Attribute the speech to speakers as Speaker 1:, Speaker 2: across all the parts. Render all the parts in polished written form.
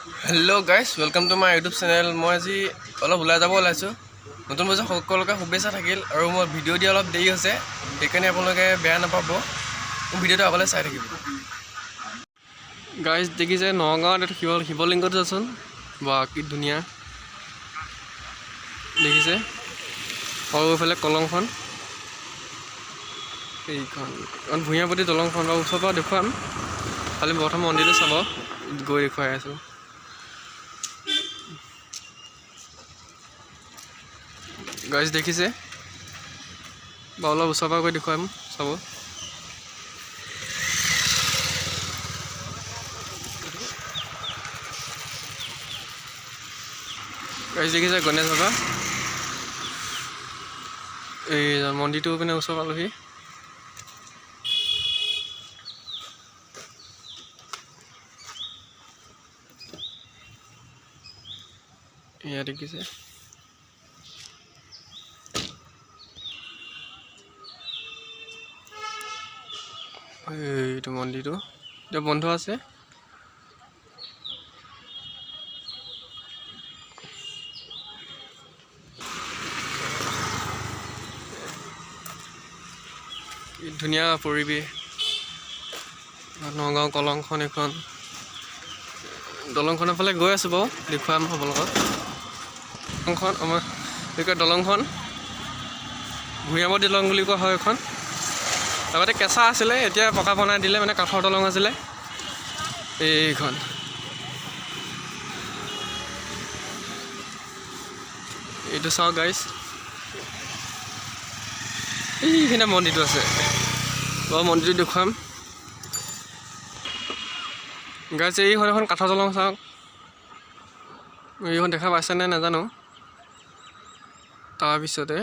Speaker 1: Hello guys, welcome to my YouTube channel. মই আজি অলপ ওলাই যাব ওলাইছো। নতুন বছৰ সকলোকে শুভেচ্ছা থাকিল আৰু মই ভিডিঅ' দি অলপ দেৰি হৈছে। সেইকাৰণে আপোনালোকে বেয়া নাপাব। মোৰ ভিডিঅ'টো আগলৈ চাই থাকিব। গাইজ দেখিছে নগাঁৱত এটা শিৱলিংগটো আছোন বা কি ধুনীয়া দেখিছে আৰু এইফালে কলংখন এইখন ভূঞাপতি দলংখন বা ওচৰৰ পৰা দেখুৱাম খালি প্ৰথম মন্দিৰটো চাব গৈ দেখুৱাই আছোঁ গাইজ দেখিছে বা অলপ ওচৰৰ পৰা গৈ দেখুৱাম চাব গাইজ দেখিছে গণেশ বাবা এই মন্দিৰটো মানে ওচৰ পালোহি এয়া দেখিছে এইটো মন্দিৰটো এতিয়া বন্ধ আছে ধুনীয়া পৰিৱেশ নগাঁও কলংখন এখন দলংখনৰ ফালে গৈ আছোঁ বাৰু দেখুৱাম আপোনালোকক দলংখন আমাৰ দলংখন ভূঞাপতি দলং বুলি কোৱা হয় এখন আগতে কেঁচা আছিলে এতিয়া পকা বনাই দিলে মানে কাঠৰ দলং আছিলে এইখন এইটো চাওক গাইজ এইখিনিতে মন্দিৰটো আছে বাৰু মন্দিৰটো দেখুৱাম গাইজ এইখন এখন কাঠৰ দলং চাওক এইখন দেখা পাইছেনে নাজানো তাৰপিছতে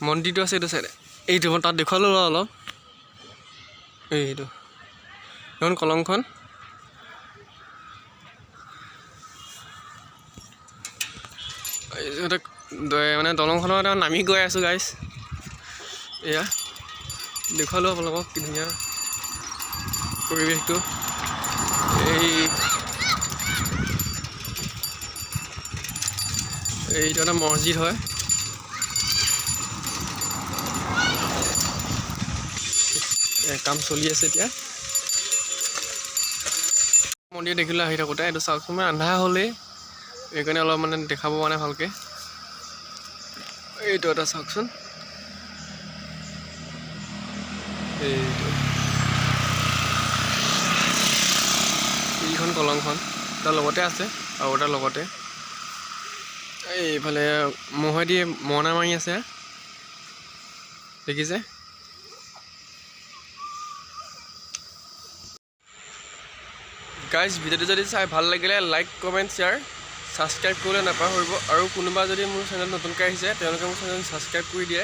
Speaker 1: মন্দিৰটো আছে এইটো চাইডে এইটো মই তাত দেখুৱালোঁ অলপ এইটো এখন কলংখন মানে দলংখনৰ এটা নামি গৈ আছোঁ গাইজ এয়া দেখুৱালোঁ আপোনালোকক কি ধুনীয়া পৰিৱেশটো এইটো এটা মছজিদ হয় কাম চলি আছে এতিয়া মন্দিৰ দেখিলে আহি থাকোঁতে এইটো চাওকচোন মানে আন্ধাৰ হ'লেই সেইকাৰণে অলপ মানে দেখাব মানে ভালকৈ এইটো এটা চাওকচোন এইটো এইখন কলংখন তাৰ লগতে আছে আৰু তাৰ লগতে এইফালে মহেদি মৰণা মাৰি আছে দেখিছে গাইজ ভিডিঅ'টো যদি চাই ভাল লাগিলে লাইক কমেণ্ট শ্বেয়াৰ ছাবস্ক্ৰাইব কৰিবলৈ নাপাহৰিব আৰু কোনোবা যদি মোৰ চেনেল নতুনকৈ আহিছে তেওঁলোকে মোৰ চেনেল ছাবস্ক্ৰাইব কৰি দিয়ে